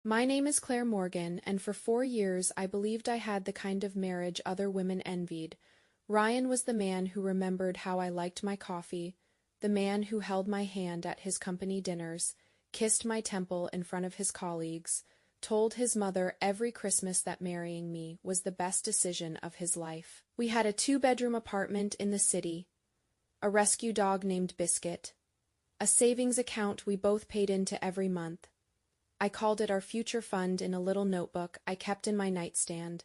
My name is Claire Morgan, and for 4 years I believed I had the kind of marriage other women envied. Ryan was the man who remembered how I liked my coffee, the man who held my hand at his company dinners, kissed my temple in front of his colleagues, told his mother every Christmas that marrying me was the best decision of his life. We had a 2-bedroom apartment in the city, a rescue dog named Biscuit, a savings account we both paid into every month. I called it our future fund in a little notebook I kept in my nightstand.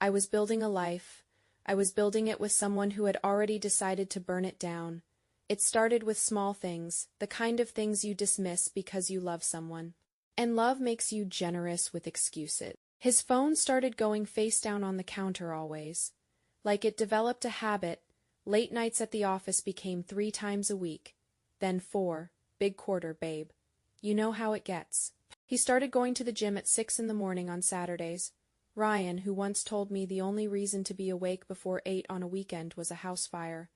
I was building a life. I was building it with someone who had already decided to burn it down. It started with small things, the kind of things you dismiss because you love someone. And love makes you generous with excuses. His phone started going face down on the counter always. Like it developed a habit, late nights at the office became 3 times a week. Then 4, big quarter, babe. You know how it gets. He started going to the gym at 6 in the morning on Saturdays. Ryan, who once told me the only reason to be awake before 8 on a weekend was a house fire.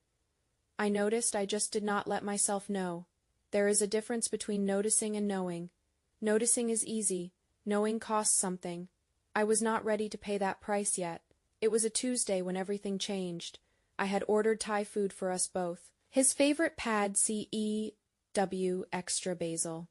I noticed I just did not let myself know. There is a difference between noticing and knowing. Noticing is easy. Knowing costs something. I was not ready to pay that price yet. It was a Tuesday when everything changed. I had ordered Thai food for us both. His favorite pad CEW extra basil.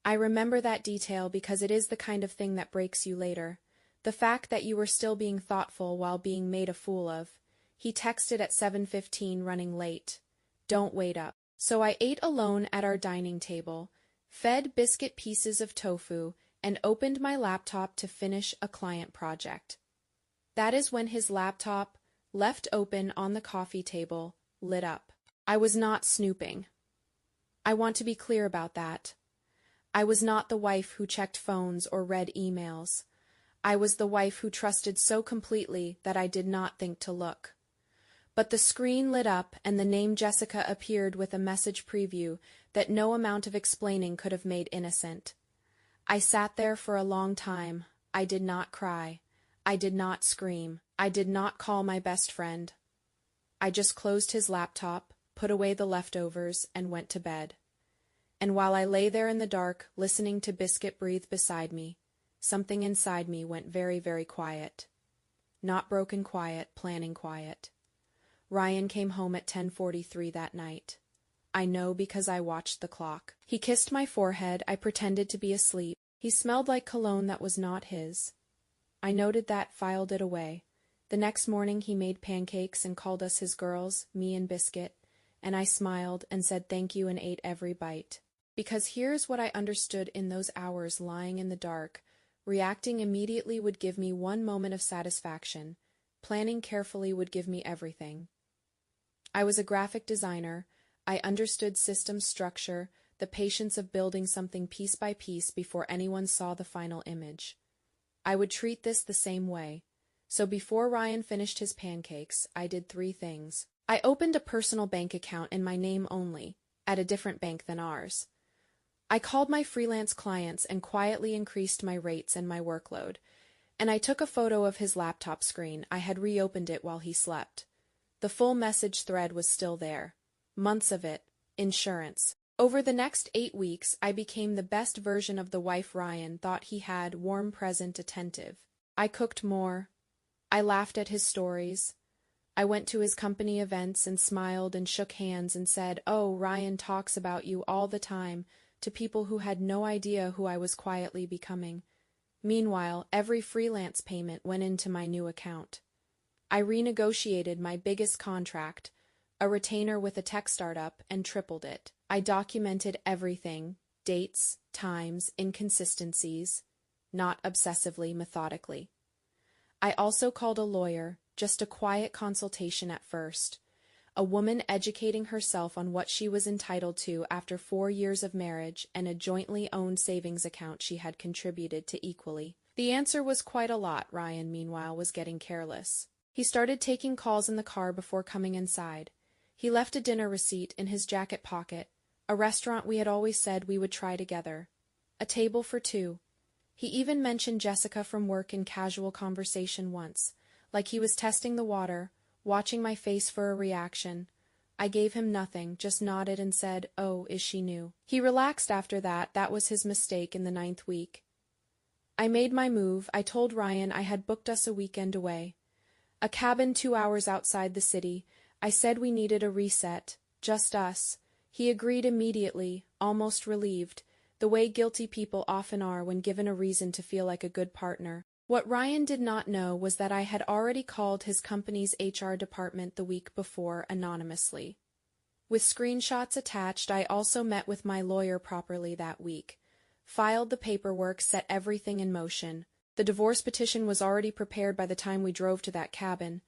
I remember that detail because it is the kind of thing that breaks you later. The fact that you were still being thoughtful while being made a fool of. He texted at 7:15 running late. Don't wait up. So I ate alone at our dining table, fed Biscuit pieces of tofu, and opened my laptop to finish a client project. That is when his laptop, left open on the coffee table, lit up. I was not snooping. I want to be clear about that. I was not the wife who checked phones or read emails. I was the wife who trusted so completely that I did not think to look. But the screen lit up and the name Jessica appeared with a message preview that no amount of explaining could have made innocent. I sat there for a long time. I did not cry. I did not scream. I did not call my best friend. I just closed his laptop, put away the leftovers, and went to bed. And while I lay there in the dark, listening to Biscuit breathe beside me, something inside me went very, very quiet. Not broken quiet, planning quiet. Ryan came home at 10:43 that night. I know because I watched the clock. He kissed my forehead. I pretended to be asleep. He smelled like cologne that was not his. I noted that, filed it away. The next morning he made pancakes and called us his girls, me and Biscuit, and I smiled and said thank you and ate every bite. Because here's what I understood in those hours lying in the dark. Reacting immediately would give me one moment of satisfaction. Planning carefully would give me everything. I was a graphic designer. I understood system structure, the patience of building something piece by piece before anyone saw the final image. I would treat this the same way. So before Ryan finished his pancakes, I did 3 things. I opened a personal bank account in my name only, at a different bank than ours. I called my freelance clients and quietly increased my rates and my workload. And I took a photo of his laptop screen. I had reopened it while he slept. The full message thread was still there. Months of it. Insurance. Over the next 8 weeks, I became the best version of the wife Ryan thought he had, warm, present, attentive. I cooked more. I laughed at his stories. I went to his company events and smiled and shook hands and said, "Oh, Ryan talks about you all the time," to people who had no idea who I was quietly becoming. Meanwhile, every freelance payment went into my new account. I renegotiated my biggest contract, a retainer with a tech startup, and tripled it. I documented everything, dates, times, inconsistencies, not obsessively, methodically. I also called a lawyer, just a quiet consultation at first. A woman educating herself on what she was entitled to after 4 years of marriage and a jointly owned savings account she had contributed to equally. The answer was quite a lot. Ryan, meanwhile, was getting careless. He started taking calls in the car before coming inside. He left a dinner receipt in his jacket pocket, a restaurant we had always said we would try together, a table for 2. He even mentioned Jessica from work in casual conversation once, like he was testing the water, watching my face for a reaction. I gave him nothing, just nodded and said, "Oh, is she new?" He relaxed after that. That was his mistake in the 9th week. I made my move. I told Ryan I had booked us a weekend away. A cabin 2 hours outside the city. I said we needed a reset, just us. He agreed immediately, almost relieved, the way guilty people often are when given a reason to feel like a good partner. What Ryan did not know was that I had already called his company's HR department the week before anonymously. With screenshots attached, I also met with my lawyer properly that week, filed the paperwork, set everything in motion. The divorce petition was already prepared by the time we drove to that cabin.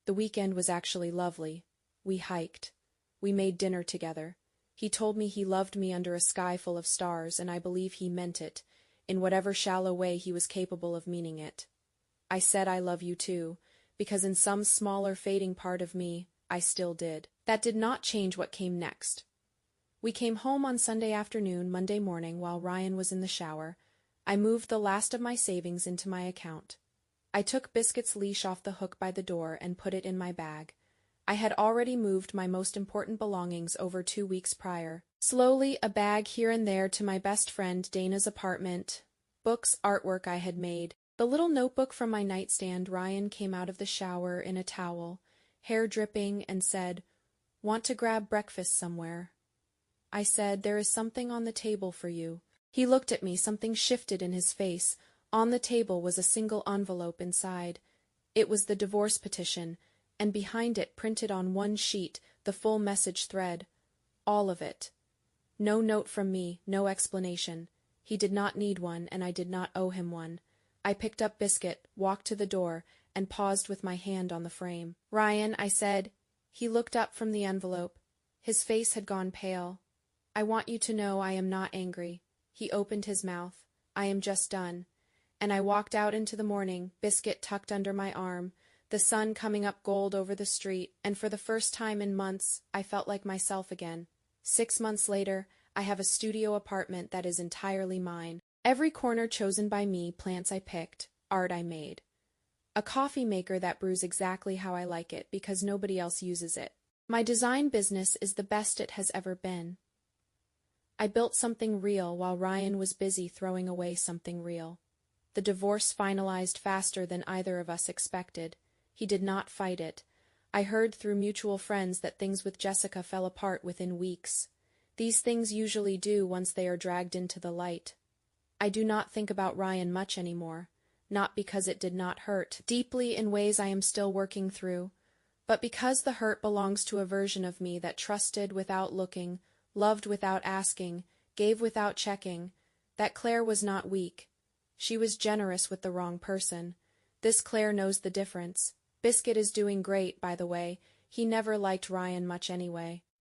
The weekend was actually lovely. We hiked. We made dinner together. He told me he loved me under a sky full of stars, and I believe he meant it, in whatever shallow way he was capable of meaning it. I said I love you too, because in some smaller fading part of me, I still did. That did not change what came next. We came home on Sunday afternoon. Monday morning, while Ryan was in the shower, I moved the last of my savings into my account. I took Biscuit's leash off the hook by the door and put it in my bag. I had already moved my most important belongings over 2 weeks prior. Slowly, a bag here and there to my best friend Dana's apartment, books, artwork I had made, the little notebook from my nightstand. Ryan came out of the shower in a towel, hair dripping, and said, "Want to grab breakfast somewhere?" I said, "There is something on the table for you." He looked at me, something shifted in his face. On the table was a single envelope inside. It was the divorce petition, and behind it, printed on one sheet, the full message thread. All of it. No note from me, no explanation. He did not need one, and I did not owe him one. I picked up Biscuit, walked to the door, and paused with my hand on the frame. "Ryan," I said. He looked up from the envelope. His face had gone pale. "I want you to know I am not angry." He opened his mouth. "I am just done." And I walked out into the morning, Biscuit tucked under my arm, the sun coming up gold over the street, and for the first time in months, I felt like myself again. 6 months later, I have a studio apartment that is entirely mine. Every corner chosen by me, plants I picked, art I made. A coffee maker that brews exactly how I like it because nobody else uses it. My design business is the best it has ever been. I built something real while Ryan was busy throwing away something real. The divorce finalized faster than either of us expected. He did not fight it. I heard through mutual friends that things with Jessica fell apart within weeks. These things usually do once they are dragged into the light. I do not think about Ryan much anymore, not because it did not hurt deeply in ways I am still working through, but because the hurt belongs to a version of me that trusted without looking, loved without asking, gave without checking. That Claire was not weak. She was generous with the wrong person. This Claire knows the difference. Biscuit is doing great, by the way. He never liked Ryan much anyway.